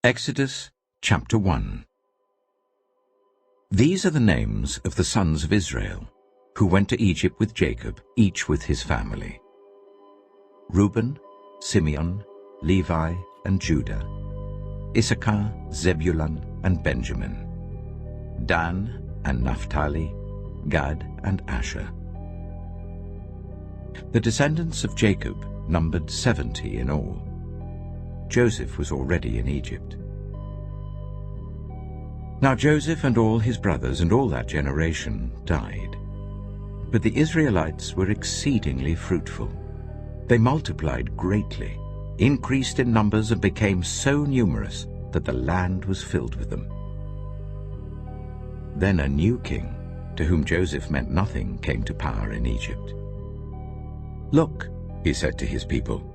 Exodus chapter 1. These are the names of the sons of Israel, who went to Egypt with Jacob, each with his family: Reuben, Simeon, Levi, and Judah; Issachar, Zebulun, and Benjamin; Dan and Naphtali, Gad and Asher. The descendants of Jacob numbered 70 in all. Joseph was already in Egypt. Now Joseph and all his brothers and all that generation died. But the Israelites were exceedingly fruitful. They multiplied greatly, increased in numbers, and became so numerous that the land was filled with them. Then a new king, to whom Joseph meant nothing, came to power in Egypt. "Look," he said to his people,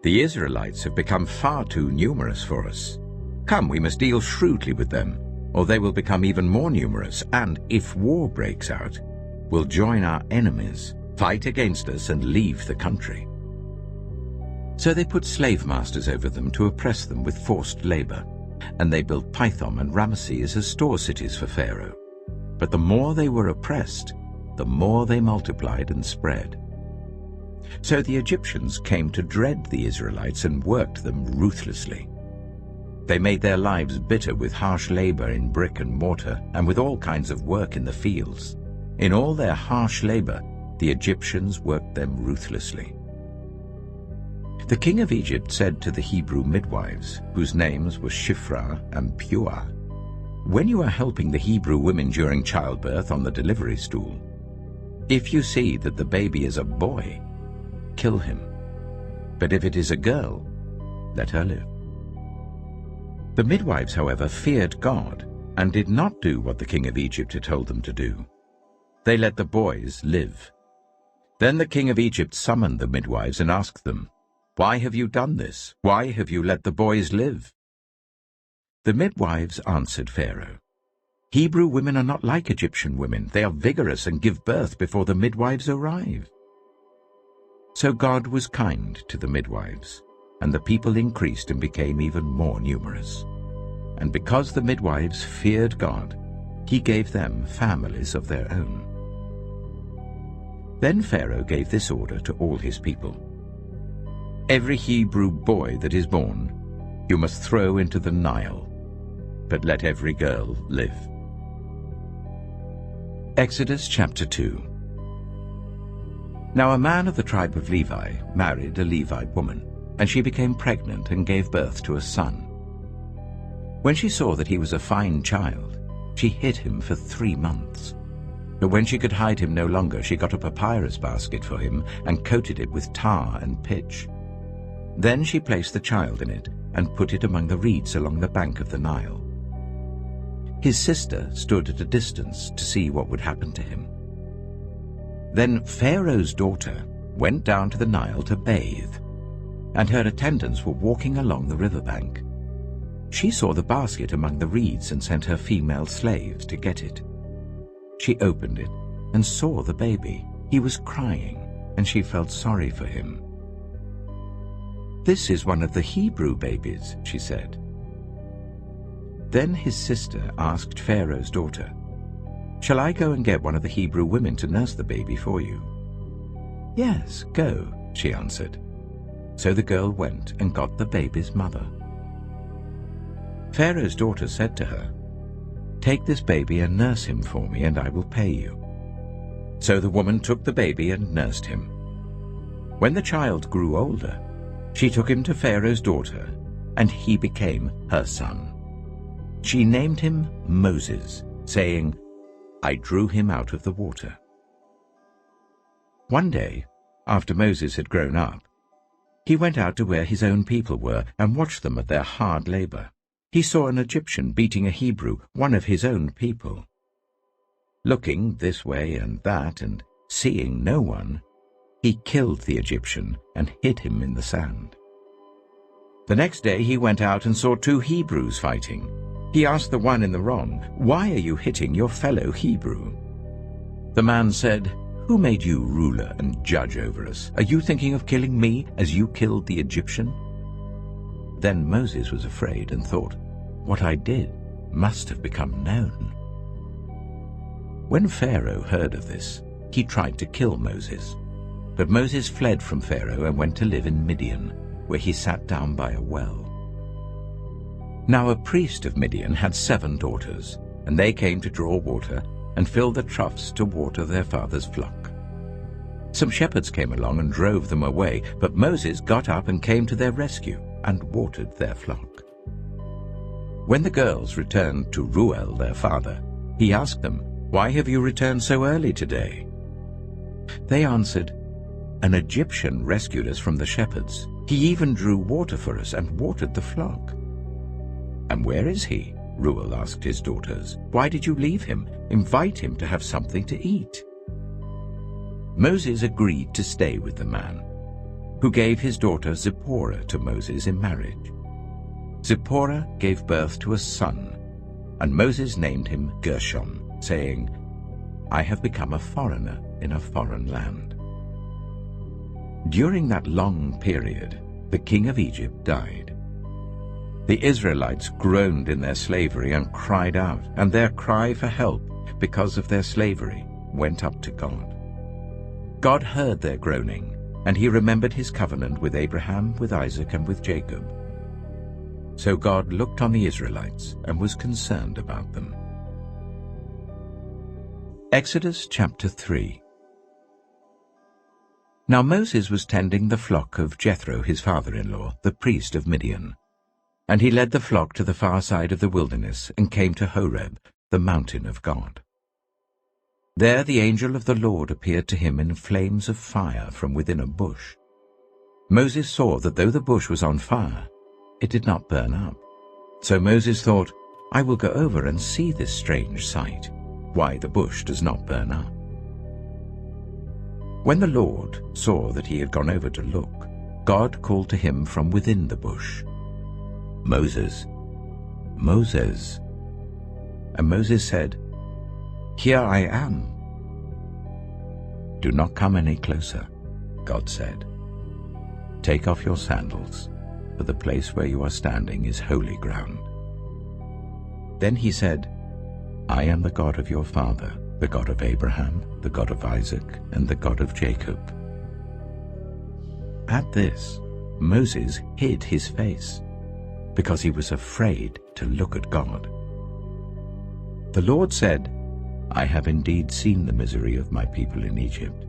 "the Israelites have become far too numerous for us. Come, we must deal shrewdly with them, or they will become even more numerous, and if war breaks out, will join our enemies, fight against us, and leave the country." So they put slave masters over them to oppress them with forced labor, and they built Pithom and Ramesses as store cities for Pharaoh. But the more they were oppressed, the more they multiplied and spread. So the Egyptians came to dread the Israelites and worked them ruthlessly. They made their lives bitter with harsh labor in brick and mortar and with all kinds of work in the fields. In all their harsh labor, the Egyptians worked them ruthlessly. The king of Egypt said to the Hebrew midwives, whose names were Shiphrah and Puah, "When you are helping the Hebrew women during childbirth on the delivery stool, if you see that the baby is a boy, kill him. But if it is a girl, let her live." The midwives, however, feared God and did not do what the king of Egypt had told them to do. They let the boys live. Then the king of Egypt summoned the midwives and asked them, "Why have you done this? Why have you let the boys live?" The midwives answered Pharaoh, "Hebrew women are not like Egyptian women. They are vigorous and give birth before the midwives arrive." So God was kind to the midwives, and the people increased and became even more numerous. And because the midwives feared God, he gave them families of their own. Then Pharaoh gave this order to all his people: "Every Hebrew boy that is born you must throw into the Nile, but let every girl live." Exodus chapter 2. Now a man of the tribe of Levi married a Levite woman, and she became pregnant and gave birth to a son. When she saw that he was a fine child, she hid him for 3 months. But when she could hide him no longer, she got a papyrus basket for him and coated it with tar and pitch. Then she placed the child in it and put it among the reeds along the bank of the Nile. His sister stood at a distance to see what would happen to him. Then Pharaoh's daughter went down to the Nile to bathe, and her attendants were walking along the riverbank. She saw the basket among the reeds and sent her female slaves to get it. She opened it and saw the baby. He was crying, and she felt sorry for him. "This is one of the Hebrew babies," she said. Then his sister asked Pharaoh's daughter, "Shall I go and get one of the Hebrew women to nurse the baby for you?" "Yes, go," she answered. So the girl went and got the baby's mother. Pharaoh's daughter said to her, "Take this baby and nurse him for me, and I will pay you." So the woman took the baby and nursed him. When the child grew older, she took him to Pharaoh's daughter, and he became her son. She named him Moses, saying, "I drew him out of the water." One day, after Moses had grown up, he went out to where his own people were and watched them at their hard labor. He saw an Egyptian beating a Hebrew, one of his own people. Looking this way and that and seeing no one, he killed the Egyptian and hid him in the sand. The next day he went out and saw 2 Hebrews fighting. He asked the one in the wrong, "Why are you hitting your fellow Hebrew?" The man said, "Who made you ruler and judge over us? Are you thinking of killing me as you killed the Egyptian?" Then Moses was afraid and thought, "What I did must have become known." When Pharaoh heard of this, he tried to kill Moses. But Moses fled from Pharaoh and went to live in Midian, where he sat down by a well. Now a priest of Midian had 7 daughters, and they came to draw water and fill the troughs to water their father's flock. Some shepherds came along and drove them away, but Moses got up and came to their rescue and watered their flock. When the girls returned to Reuel their father, he asked them, "Why have you returned so early today?" They answered, "An Egyptian rescued us from the shepherds. He even drew water for us and watered the flock." "And where is he?" Reuel asked his daughters. "Why did you leave him? Invite him to have something to eat." Moses agreed to stay with the man, who gave his daughter Zipporah to Moses in marriage. Zipporah gave birth to a son, and Moses named him Gershom, saying, "I have become a foreigner in a foreign land." During that long period, the king of Egypt died. The Israelites groaned in their slavery and cried out, and their cry for help because of their slavery went up to God. God heard their groaning, and he remembered his covenant with Abraham, with Isaac, and with Jacob. So God looked on the Israelites and was concerned about them. Exodus chapter 3. Now Moses was tending the flock of Jethro his father-in-law, the priest of Midian. And he led the flock to the far side of the wilderness and came to Horeb, the mountain of God. There the angel of the Lord appeared to him in flames of fire from within a bush. Moses saw that though the bush was on fire, it did not burn up. So Moses thought, "I will go over and see this strange sight, why the bush does not burn up." When the Lord saw that he had gone over to look, God called to him from within the bush, "Moses, Moses." And Moses said, "Here I am." "Do not come any closer," God said. "Take off your sandals, for the place where you are standing is holy ground." Then he said, "I am the God of your father, the God of Abraham, the God of Isaac, and the God of Jacob." At this, Moses hid his face, because he was afraid to look at God. The Lord said, "I have indeed seen the misery of my people in Egypt.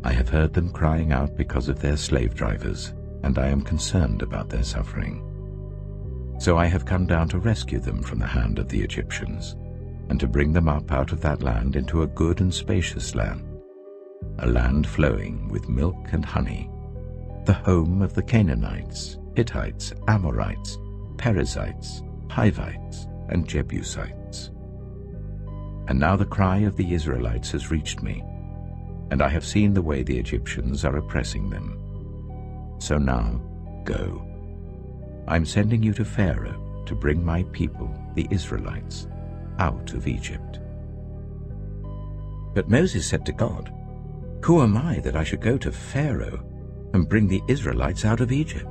I have heard them crying out because of their slave drivers, and I am concerned about their suffering. So I have come down to rescue them from the hand of the Egyptians, and to bring them up out of that land into a good and spacious land, a land flowing with milk and honey, the home of the Canaanites, Hittites, Amorites, Perizzites, Hivites, and Jebusites. And now the cry of the Israelites has reached me, and I have seen the way the Egyptians are oppressing them. So now, go. I am sending you to Pharaoh to bring my people, the Israelites, out of Egypt." But Moses said to God, "Who am I that I should go to Pharaoh and bring the Israelites out of Egypt?"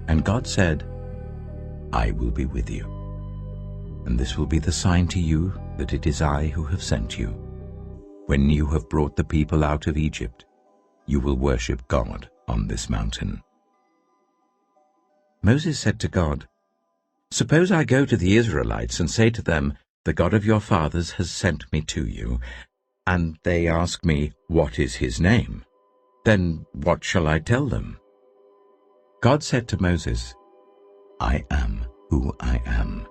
And God said, "I will be with you, and this will be the sign to you that it is I who have sent you. When you have brought the people out of Egypt, you will worship God on this mountain." Moses said to God, "Suppose I go to the Israelites and say to them, 'The God of your fathers has sent me to you,' and they ask me, 'What is his name?' Then what shall I tell them?" God said to Moses, "I am who I am.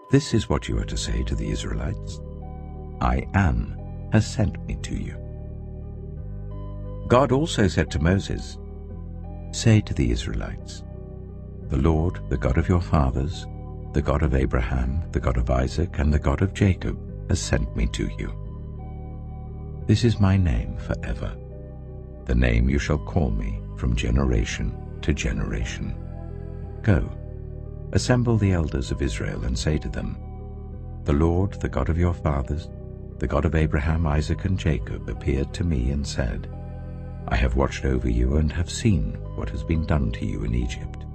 This is what you are to say to the Israelites. 'I am has sent me to you.'" God also said to Moses, "Say to the Israelites, 'The Lord, the God of your fathers, the God of Abraham, the God of Isaac, and the God of Jacob, has sent me to you. This is my name forever, the name you shall call me from generation to generation. Go, assemble the elders of Israel and say to them, "The Lord, the God of your fathers, the God of Abraham, Isaac, and Jacob, appeared to me and said, I have watched over you and have seen what has been done to you in Egypt.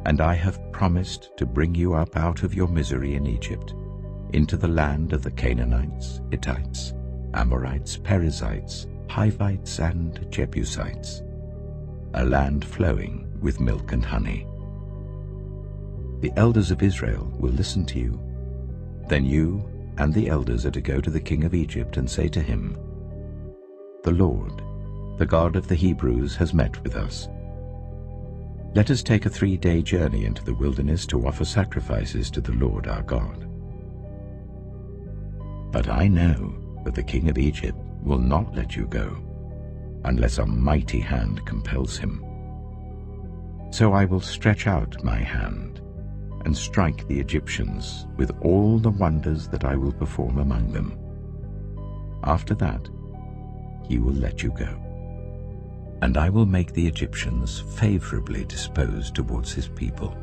And I have promised to bring you up out of your misery in Egypt, into the land of the Canaanites, Hittites, Amorites, Perizzites, Hivites, and Jebusites, a land flowing with milk and honey. The elders of Israel will listen to you. Then you and the elders are to go to the king of Egypt and say to him, "The Lord, the God of the Hebrews, has met with us. Let us take a 3-day journey into the wilderness to offer sacrifices to the Lord our God." But I know that the king of Egypt will not let you go, unless a mighty hand compels him. So I will stretch out my hand and strike the Egyptians with all the wonders that I will perform among them. After that, he will let you go. And I will make the Egyptians favorably disposed towards his people,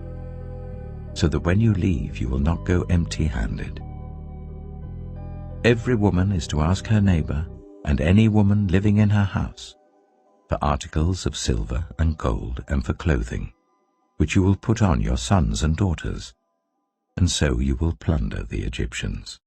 so that when you leave you will not go empty-handed. Every woman is to ask her neighbor and any woman living in her house for articles of silver and gold and for clothing, which you will put on your sons and daughters, and so you will plunder the Egyptians.